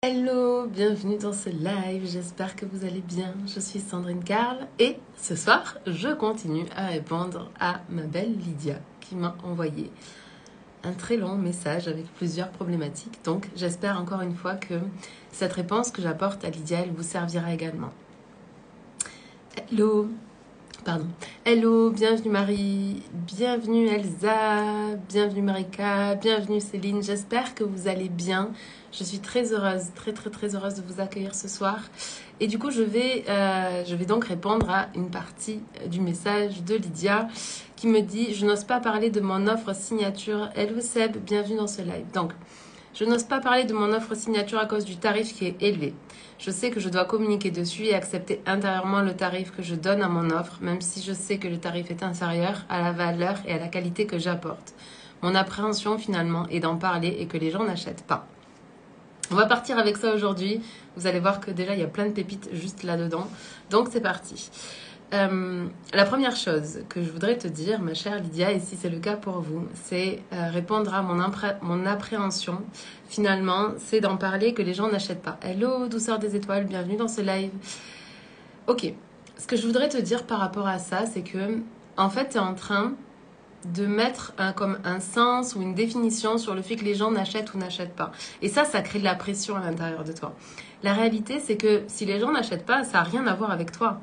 Hello, bienvenue dans ce live, j'espère que vous allez bien. Je suis Sandrine Carl et ce soir, je continue à répondre à ma belle Lydia qui m'a envoyé un très long message avec plusieurs problématiques. Donc, j'espère encore une fois que cette réponse que j'apporte à Lydia, elle vous servira également. Hello, bienvenue Marie, bienvenue Elsa, bienvenue Marika, bienvenue Céline. J'espère que vous allez bien. Je suis très heureuse, très heureuse de vous accueillir ce soir. Et du coup, je vais donc répondre à une partie du message de Lydia qui me dit « Je n'ose pas parler de mon offre signature. » Hello Seb, bienvenue dans ce live. Donc, je n'ose pas parler de mon offre signature à cause du tarif qui est élevé. Je sais que je dois communiquer dessus et accepter intérieurement le tarif que je donne à mon offre, même si je sais que le tarif est inférieur à la valeur et à la qualité que j'apporte. Mon appréhension finalement est d'en parler et que les gens n'achètent pas. On va partir avec ça aujourd'hui. Vous allez voir que déjà il y a plein de pépites juste là-dedans. Donc c'est parti. La première chose que je voudrais te dire, ma chère Lydia, et si c'est le cas pour vous, c'est répondre à mon appréhension. Finalement, c'est d'en parler que les gens n'achètent pas. Hello, douceur des étoiles, bienvenue dans ce live. Ok, ce que je voudrais te dire par rapport à ça, c'est que, en fait, tu es en train de mettre comme un sens ou une définition sur le fait que les gens n'achètent ou n'achètent pas. Et ça crée de la pression à l'intérieur de toi. La réalité, c'est que si les gens n'achètent pas, ça n'a rien à voir avec toi.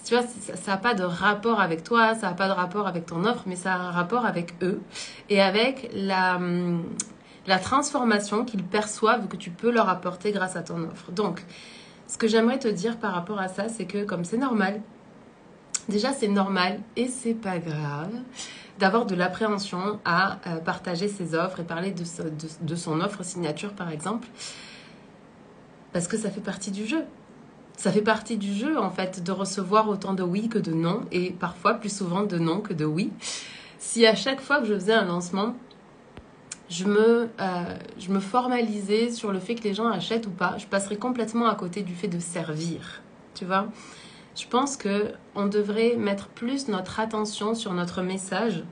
Tu vois, ça n'a pas de rapport avec toi, ça n'a pas de rapport avec ton offre, mais ça a un rapport avec eux et avec la transformation qu'ils perçoivent que tu peux leur apporter grâce à ton offre. Donc, ce que j'aimerais te dire par rapport à ça, c'est que comme c'est normal, déjà c'est normal et c'est pas grave d'avoir de l'appréhension à partager ses offres et parler de son offre signature par exemple, parce que ça fait partie du jeu. Ça fait partie du jeu, en fait, de recevoir autant de oui que de non, et parfois plus souvent de non que de oui. Si à chaque fois que je faisais un lancement, je me formalisais sur le fait que les gens achètent ou pas, je passerais complètement à côté du fait de servir, tu vois. Je pense qu'on devrait mettre plus notre attention sur notre message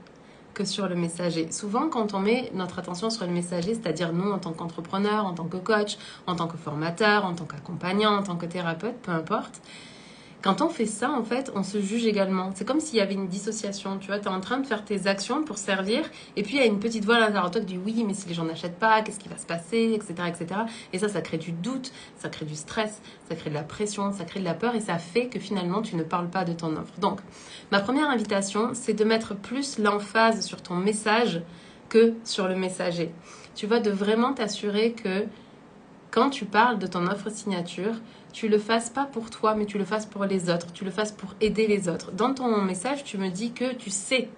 que sur le messager. Souvent, quand on met notre attention sur le messager, c'est-à-dire nous en tant qu'entrepreneur, en tant que coach, en tant que formateur, en tant qu'accompagnant, en tant que thérapeute, peu importe, quand on fait ça, en fait, on se juge également. C'est comme s'il y avait une dissociation, tu vois, tu es en train de faire tes actions pour servir, et puis il y a une petite voix à l'intérieur de toi qui dit oui, mais si les gens n'achètent pas, qu'est-ce qui va se passer, etc., etc. Et ça crée du doute, ça crée du stress, ça crée de la pression, ça crée de la peur, et ça fait que finalement, tu ne parles pas de ton offre. Donc, ma première invitation, c'est de mettre plus l'emphase sur ton message que sur le messager. Tu vois, de vraiment t'assurer que quand tu parles de ton offre signature, tu le fasses pas pour toi, mais tu le fasses pour les autres. Tu le fasses pour aider les autres. Dans ton message, tu me dis que tu sais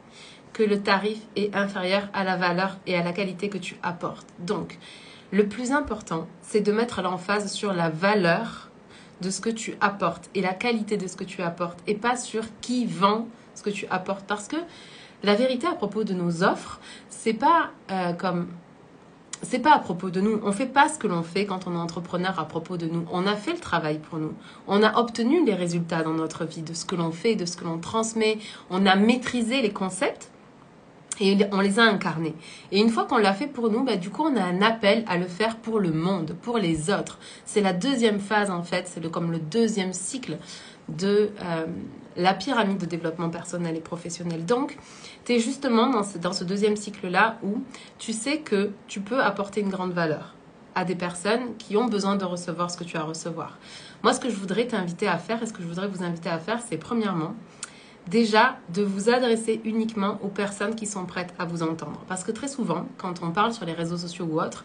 que le tarif est inférieur à la valeur et à la qualité que tu apportes. Donc, le plus important, c'est de mettre l'emphase sur la valeur de ce que tu apportes et la qualité de ce que tu apportes et pas sur qui vend ce que tu apportes. Parce que la vérité à propos de nos offres, c'est pas c'est pas à propos de nous. On fait pas ce que l'on fait quand on est entrepreneur à propos de nous. On a fait le travail pour nous. On a obtenu les résultats dans notre vie de ce que l'on fait, de ce que l'on transmet. On a maîtrisé les concepts et on les a incarnés. Et une fois qu'on l'a fait pour nous, du coup, on a un appel à le faire pour le monde, pour les autres. C'est la deuxième phase, en fait. C'est comme le deuxième cycle de la pyramide de développement personnel et professionnel. Donc, tu es justement dans ce deuxième cycle-là où tu sais que tu peux apporter une grande valeur à des personnes qui ont besoin de recevoir ce que tu as à recevoir. Moi, ce que je voudrais t'inviter à faire et ce que je voudrais vous inviter à faire, c'est premièrement, déjà, de vous adresser uniquement aux personnes qui sont prêtes à vous entendre. Parce que très souvent, quand on parle sur les réseaux sociaux ou autres,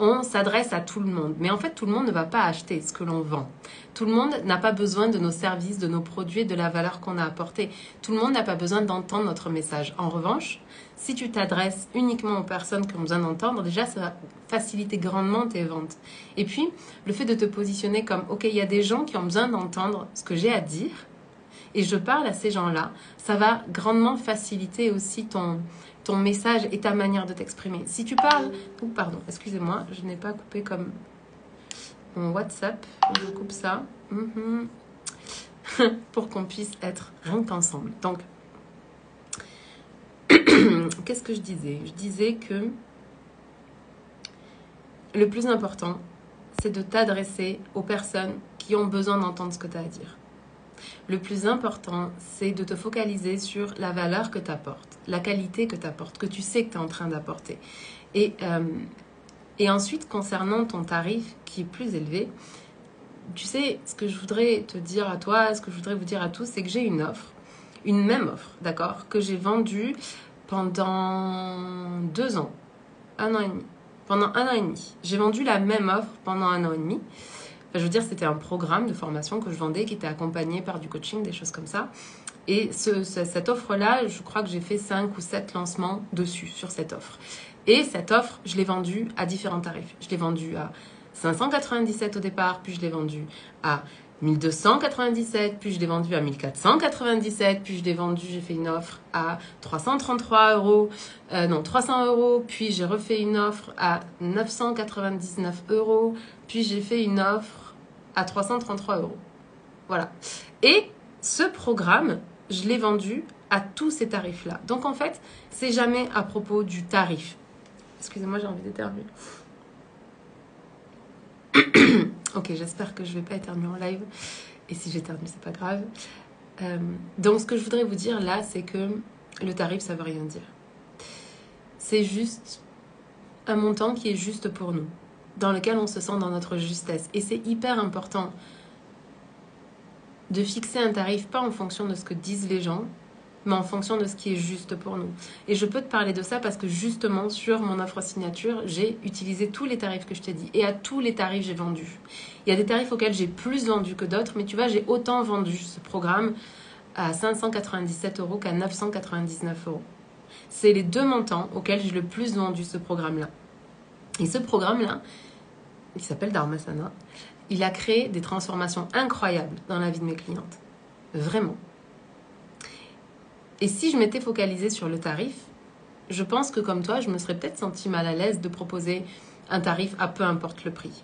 on s'adresse à tout le monde. Mais en fait, tout le monde ne va pas acheter ce que l'on vend. Tout le monde n'a pas besoin de nos services, de nos produits, de la valeur qu'on a apportée. Tout le monde n'a pas besoin d'entendre notre message. En revanche, si tu t'adresses uniquement aux personnes qui ont besoin d'entendre, déjà, ça va faciliter grandement tes ventes. Et puis, le fait de te positionner comme, OK, il y a des gens qui ont besoin d'entendre ce que j'ai à dire, et je parle à ces gens-là, ça va grandement faciliter aussi ton message et ta manière de t'exprimer. Si tu parles... Oh, pardon, excusez-moi, je n'ai pas coupé comme mon WhatsApp. Je coupe ça. Pour qu'on puisse être rien qu'ensemble. Donc, qu'est-ce que je disais? Je disais que le plus important, c'est de t'adresser aux personnes qui ont besoin d'entendre ce que tu as à dire. Le plus important, c'est de te focaliser sur la valeur que tu apportes, la qualité que tu apportes, que tu sais que tu es en train d'apporter. Et ensuite, concernant ton tarif qui est plus élevé, tu sais, ce que je voudrais te dire à toi, ce que je voudrais vous dire à tous, c'est que j'ai une offre, une même offre, d'accord, que j'ai vendue pendant 2 ans, 1 an et demi. Pendant 1 an et demi. J'ai vendu la même offre pendant 1 an et demi. Enfin, je veux dire, c'était un programme de formation que je vendais qui était accompagné par du coaching, des choses comme ça. Et cette offre-là, je crois que j'ai fait 5 ou 7 lancements dessus, sur cette offre. Et cette offre, je l'ai vendue à différents tarifs. Je l'ai vendue à 597 au départ, puis je l'ai vendue à 1297, puis je l'ai vendue à 1497, puis je l'ai vendue, j'ai fait une offre à 333 euros, 300 euros, puis j'ai refait une offre à 999 euros, puis j'ai fait une offre à 333 euros. Voilà. Et ce programme, je l'ai vendu à tous ces tarifs-là. Donc en fait, c'est jamais à propos du tarif. Excusez-moi, j'ai envie d'éternuer. Ok, j'espère que je ne vais pas éternuer en live. Et si j'éternue, c'est pas grave. Donc, ce que je voudrais vous dire là, c'est que le tarif, ça veut rien dire. C'est juste un montant qui est juste pour nous, dans lequel on se sent dans notre justesse. Et c'est hyper important de fixer un tarif, pas en fonction de ce que disent les gens, mais en fonction de ce qui est juste pour nous. Et je peux te parler de ça parce que justement, sur mon offre signature, j'ai utilisé tous les tarifs que je t'ai dit. Et à tous les tarifs, j'ai vendu. Il y a des tarifs auxquels j'ai plus vendu que d'autres, mais tu vois, j'ai autant vendu ce programme à 597 euros qu'à 999 euros. C'est les 2 montants auxquels j'ai le plus vendu ce programme-là. Et ce programme-là, qui s'appelle Dharmasana, il a créé des transformations incroyables dans la vie de mes clientes. Vraiment. Et si je m'étais focalisée sur le tarif, je pense que comme toi, je me serais peut-être sentie mal à l'aise de proposer un tarif à peu importe le prix.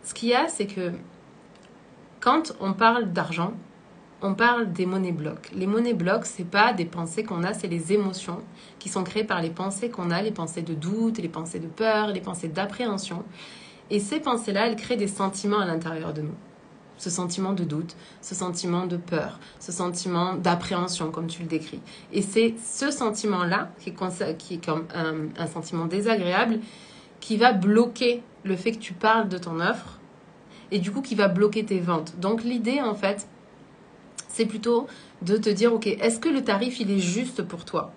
Ce qu'il y a, c'est que quand on parle d'argent, on parle des monnaies blocs. Les monnaies blocs, c'est pas des pensées qu'on a, c'est les émotions qui sont créées par les pensées qu'on a, les pensées de doute, les pensées de peur, les pensées d'appréhension. Et ces pensées-là, elles créent des sentiments à l'intérieur de nous. Ce sentiment de doute, ce sentiment de peur, ce sentiment d'appréhension, comme tu le décris. Et c'est ce sentiment-là, qui est comme un sentiment désagréable, qui va bloquer le fait que tu parles de ton offre, et du coup, qui va bloquer tes ventes. Donc, l'idée, en fait, c'est plutôt de te dire, ok, est-ce que le tarif, il est juste pour toi ?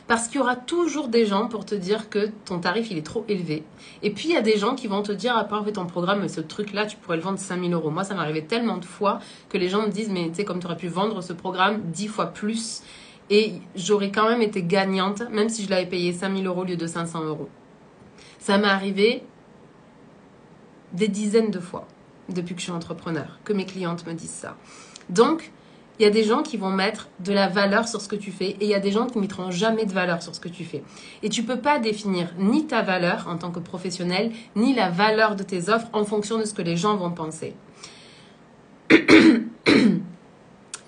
Parce qu'il y aura toujours des gens pour te dire que ton tarif, il est trop élevé. Et puis, il y a des gens qui vont te dire, après en fait ton programme, ce truc-là, tu pourrais le vendre 5 000 euros. Moi, ça m'est arrivé tellement de fois que les gens me disent, mais tu sais, comme tu aurais pu vendre ce programme 10 fois plus, et j'aurais quand même été gagnante, même si je l'avais payé 5 000 euros au lieu de 500 euros. Ça m'est arrivé des dizaines de fois depuis que je suis entrepreneur, que mes clientes me disent ça. Donc, il y a des gens qui vont mettre de la valeur sur ce que tu fais et il y a des gens qui ne mettront jamais de valeur sur ce que tu fais. Et tu ne peux pas définir ni ta valeur en tant que professionnel, ni la valeur de tes offres en fonction de ce que les gens vont penser.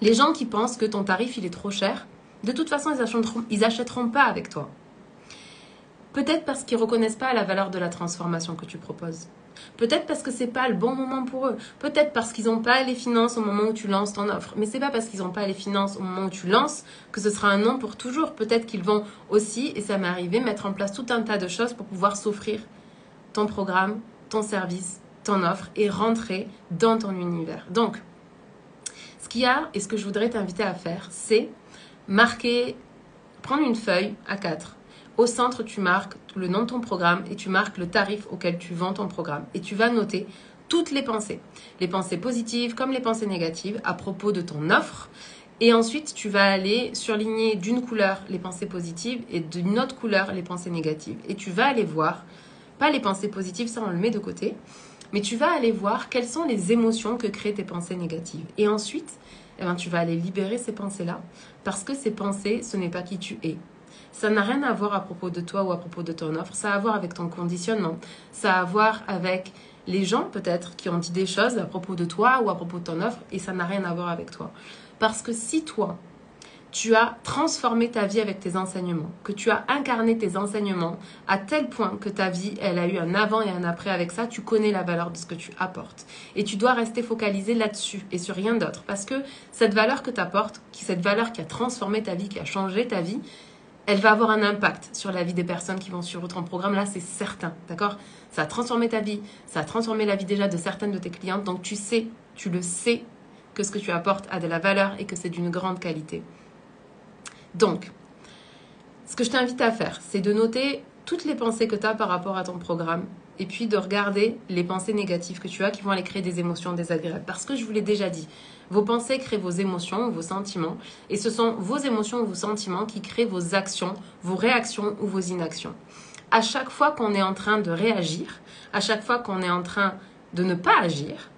Les gens qui pensent que ton tarif il est trop cher, de toute façon, ils achèteront pas avec toi. Peut-être parce qu'ils ne reconnaissent pas la valeur de la transformation que tu proposes. Peut-être parce que c'est pas le bon moment pour eux. Peut-être parce qu'ils n'ont pas les finances au moment où tu lances ton offre. Mais c'est pas parce qu'ils n'ont pas les finances au moment où tu lances que ce sera un non pour toujours. Peut-être qu'ils vont aussi, et ça m'est arrivé, mettre en place tout un tas de choses pour pouvoir s'offrir ton programme, ton service, ton offre et rentrer dans ton univers. Donc, ce qu'il y a et ce que je voudrais t'inviter à faire, c'est prendre une feuille A4. Au centre, tu marques le nom de ton programme et tu marques le tarif auquel tu vends ton programme. Et tu vas noter toutes les pensées positives comme les pensées négatives à propos de ton offre. Et ensuite, tu vas aller surligner d'une couleur les pensées positives et d'une autre couleur les pensées négatives. Et tu vas aller voir, pas les pensées positives, ça on le met de côté, mais tu vas aller voir quelles sont les émotions que créent tes pensées négatives. Et ensuite, tu vas aller libérer ces pensées-là parce que ces pensées, ce n'est pas qui tu es. Ça n'a rien à voir à propos de toi ou à propos de ton offre. Ça a à voir avec ton conditionnement. Ça a à voir avec les gens peut-être qui ont dit des choses à propos de toi ou à propos de ton offre et ça n'a rien à voir avec toi. Parce que si toi, tu as transformé ta vie avec tes enseignements, que tu as incarné tes enseignements à tel point que ta vie, elle a eu un avant et un après avec ça, tu connais la valeur de ce que tu apportes. Et tu dois rester focalisé là-dessus et sur rien d'autre. Parce que cette valeur que tu apportes, cette valeur qui a transformé ta vie, qui a changé ta vie, elle va avoir un impact sur la vie des personnes qui vont suivre ton programme. Là, c'est certain, d'accord? Ça a transformé ta vie, ça a transformé la vie déjà de certaines de tes clientes. Donc tu le sais que ce que tu apportes a de la valeur et que c'est d'une grande qualité. Donc, ce que je t'invite à faire, c'est de noter toutes les pensées que tu as par rapport à ton programme et puis de regarder les pensées négatives que tu as qui vont aller créer des émotions désagréables. Parce que je vous l'ai déjà dit, vos pensées créent vos émotions ou vos sentiments et ce sont vos émotions ou vos sentiments qui créent vos actions, vos réactions ou vos inactions. À chaque fois qu'on est en train de réagir, à chaque fois qu'on est en train de ne pas agir,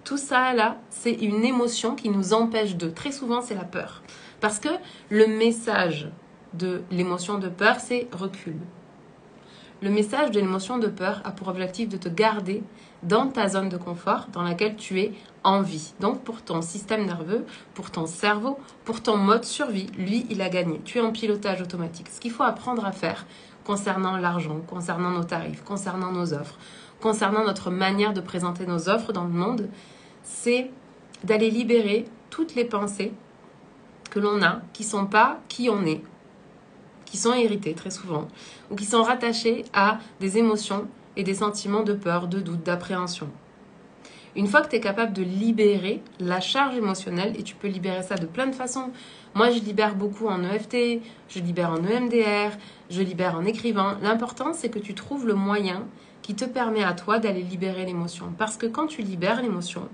tout ça là, c'est une émotion qui nous empêche de. Très souvent, c'est la peur. Parce que le message de l'émotion de peur, c'est recule. Le message de l'émotion de peur a pour objectif de te garder dans ta zone de confort dans laquelle tu es en vie. Donc pour ton système nerveux, pour ton cerveau, pour ton mode survie, lui, il a gagné. Tu es en pilotage automatique. Ce qu'il faut apprendre à faire concernant l'argent, concernant nos tarifs, concernant nos offres, concernant notre manière de présenter nos offres dans le monde, c'est d'aller libérer toutes les pensées que l'on a, qui ne sont pas qui on est, qui sont héritées très souvent, ou qui sont rattachées à des émotions et des sentiments de peur, de doute, d'appréhension. Une fois que tu es capable de libérer la charge émotionnelle, et tu peux libérer ça de plein de façons. Moi, je libère beaucoup en EFT, je libère en EMDR, je libère en écrivant. L'important, c'est que tu trouves le moyen qui te permet à toi d'aller libérer l'émotion. Parce que quand tu libères l'émotion,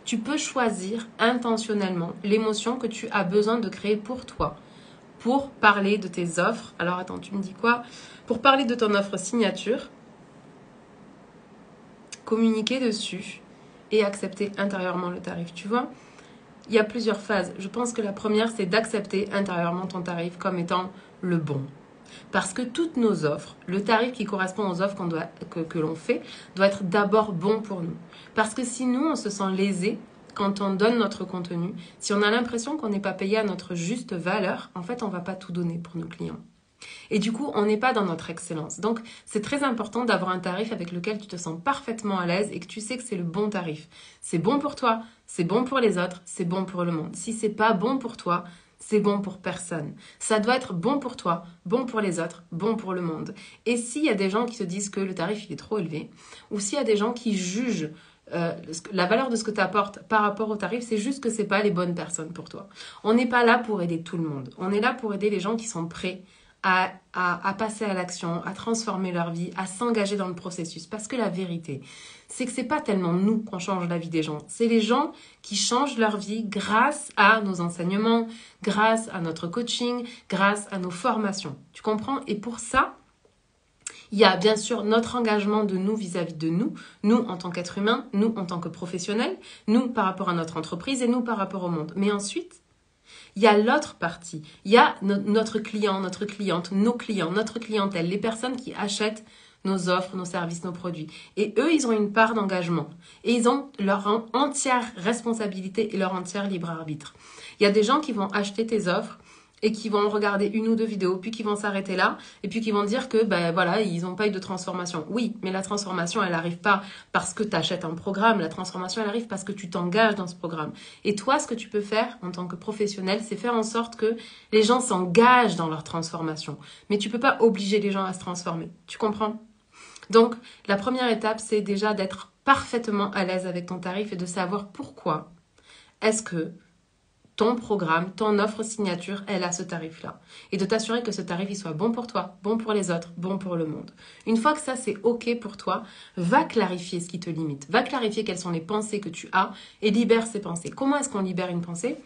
tu peux choisir intentionnellement l'émotion que tu as besoin de créer pour toi, pour parler de tes offres. Alors attends, tu me dis quoi? Pour parler de ton offre signature, communiquer dessus et accepter intérieurement le tarif. Tu vois, il y a plusieurs phases. Je pense que la première, c'est d'accepter intérieurement ton tarif comme étant le bon. Parce que toutes nos offres, le tarif qui correspond aux offres que l'on fait, doit être d'abord bon pour nous. Parce que si nous, on se sent lésé quand on donne notre contenu, si on a l'impression qu'on n'est pas payé à notre juste valeur, en fait, on ne va pas tout donner pour nos clients. Et du coup, on n'est pas dans notre excellence. Donc, c'est très important d'avoir un tarif avec lequel tu te sens parfaitement à l'aise et que tu sais que c'est le bon tarif. C'est bon pour toi, c'est bon pour les autres, c'est bon pour le monde. Si c'est pas bon pour toi, c'est bon pour personne. Ça doit être bon pour toi, bon pour les autres, bon pour le monde. Et s'il y a des gens qui se disent que le tarif il est trop élevé, ou s'il y a des gens qui jugent la valeur de ce que tu apportes par rapport au tarif, c'est juste que c'est pas les bonnes personnes pour toi. On n'est pas là pour aider tout le monde. On est là pour aider les gens qui sont prêts à passer à l'action, à transformer leur vie, à s'engager dans le processus. Parce que la vérité, c'est que c'est pas tellement nous qu'on change la vie des gens. C'est les gens qui changent leur vie grâce à nos enseignements, grâce à notre coaching, grâce à nos formations. Tu comprends? Et pour ça, il y a bien sûr notre engagement de nous vis-à-vis de nous en tant qu'être humain, nous en tant que professionnels, nous par rapport à notre entreprise et nous par rapport au monde. Mais ensuite, il y a l'autre partie. Il y a notre client, notre cliente, nos clients, notre clientèle, les personnes qui achètent nos offres, nos services, nos produits. Et eux, ils ont une part d'engagement. Et ils ont leur entière responsabilité et leur entière libre arbitre. Il y a des gens qui vont acheter tes offres et qui vont regarder une ou deux vidéos, puis qui vont s'arrêter là, et puis qui vont dire que, voilà, ils n'ont pas eu de transformation. Oui, mais la transformation, elle n'arrive pas parce que tu achètes un programme. La transformation, elle arrive parce que tu t'engages dans ce programme. Et toi, ce que tu peux faire en tant que professionnel, c'est faire en sorte que les gens s'engagent dans leur transformation. Mais tu peux pas obliger les gens à se transformer. Tu comprends? Donc, la première étape, c'est déjà d'être parfaitement à l'aise avec ton tarif et de savoir pourquoi est-ce que ton programme, ton offre signature, elle a ce tarif-là. Et de t'assurer que ce tarif, il soit bon pour toi, bon pour les autres, bon pour le monde. Une fois que ça, c'est OK pour toi, va clarifier ce qui te limite. Va clarifier quelles sont les pensées que tu as et libère ces pensées. Comment est-ce qu'on libère une pensée?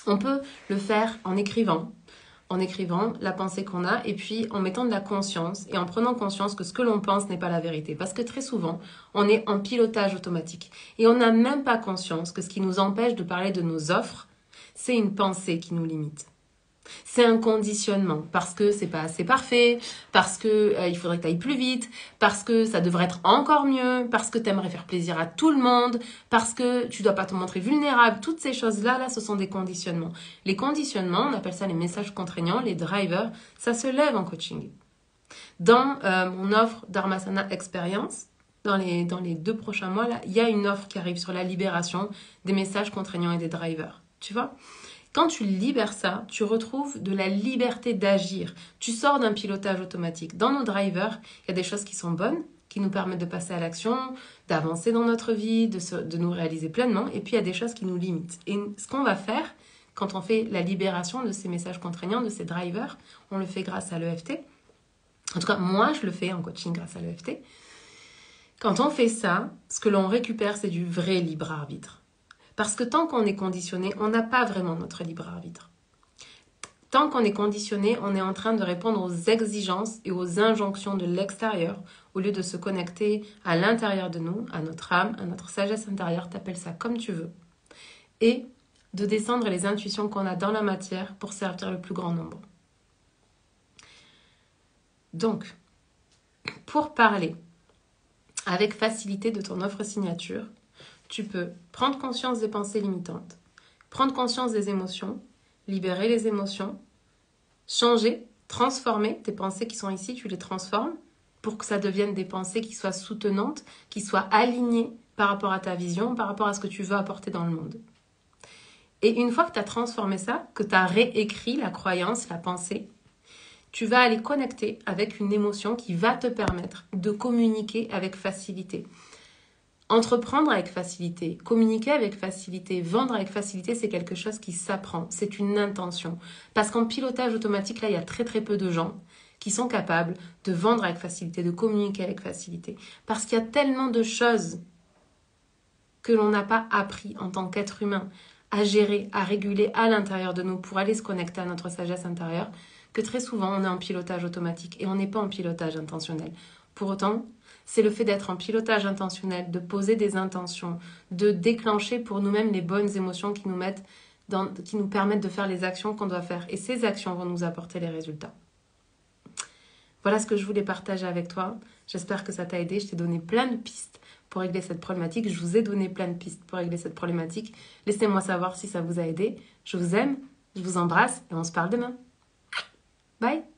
On peut le faire en écrivant la pensée qu'on a et puis en mettant de la conscience et en prenant conscience que ce que l'on pense n'est pas la vérité. Parce que très souvent, on est en pilotage automatique et on n'a même pas conscience que ce qui nous empêche de parler de nos offres, c'est une pensée qui nous limite. C'est un conditionnement parce que c'est pas assez parfait, parce que il faudrait que tu ailles plus vite, parce que ça devrait être encore mieux, parce que tu aimerais faire plaisir à tout le monde, parce que tu dois pas te montrer vulnérable. Toutes ces choses-là, ce sont des conditionnements. Les conditionnements, on appelle ça les messages contraignants, les drivers, ça se lève en coaching. Dans mon offre Dharmasana Experience, dans les 2 prochains mois, là, il y a une offre qui arrive sur la libération des messages contraignants et des drivers. Tu vois ? Quand tu libères ça, tu retrouves de la liberté d'agir. Tu sors d'un pilotage automatique. Dans nos drivers, il y a des choses qui sont bonnes, qui nous permettent de passer à l'action, d'avancer dans notre vie, de nous réaliser pleinement. Et puis, il y a des choses qui nous limitent. Et ce qu'on va faire, quand on fait la libération de ces messages contraignants, de ces drivers, on le fait grâce à l'EFT. En tout cas, moi, je le fais en coaching grâce à l'EFT. Quand on fait ça, ce que l'on récupère, c'est du vrai libre arbitre. Parce que tant qu'on est conditionné, on n'a pas vraiment notre libre arbitre. Tant qu'on est conditionné, on est en train de répondre aux exigences et aux injonctions de l'extérieur au lieu de se connecter à l'intérieur de nous, à notre âme, à notre sagesse intérieure, t'appelles ça comme tu veux, et de descendre les intuitions qu'on a dans la matière pour servir le plus grand nombre. Donc, pour parler avec facilité de ton offre signature, tu peux prendre conscience des pensées limitantes, prendre conscience des émotions, libérer les émotions, changer, transformer tes pensées qui sont ici, tu les transformes pour que ça devienne des pensées qui soient soutenantes, qui soient alignées par rapport à ta vision, par rapport à ce que tu veux apporter dans le monde. Et une fois que tu as transformé ça, que tu as réécrit la croyance, la pensée, tu vas aller connecter avec une émotion qui va te permettre de communiquer avec facilité. Entreprendre avec facilité, communiquer avec facilité, vendre avec facilité, c'est quelque chose qui s'apprend, c'est une intention. Parce qu'en pilotage automatique, là, il y a très très peu de gens qui sont capables de vendre avec facilité, de communiquer avec facilité. Parce qu'il y a tellement de choses que l'on n'a pas appris en tant qu'être humain à gérer, à réguler à l'intérieur de nous pour aller se connecter à notre sagesse intérieure, que très souvent on est en pilotage automatique et on n'est pas en pilotage intentionnel. Pour autant, c'est le fait d'être en pilotage intentionnel, de poser des intentions, de déclencher pour nous-mêmes les bonnes émotions qui nous permettent de faire les actions qu'on doit faire. Et ces actions vont nous apporter les résultats. Voilà ce que je voulais partager avec toi. J'espère que ça t'a aidé. Je t'ai donné plein de pistes pour régler cette problématique. Je vous ai donné plein de pistes pour régler cette problématique. Laissez-moi savoir si ça vous a aidé. Je vous aime, je vous embrasse et on se parle demain. Bye!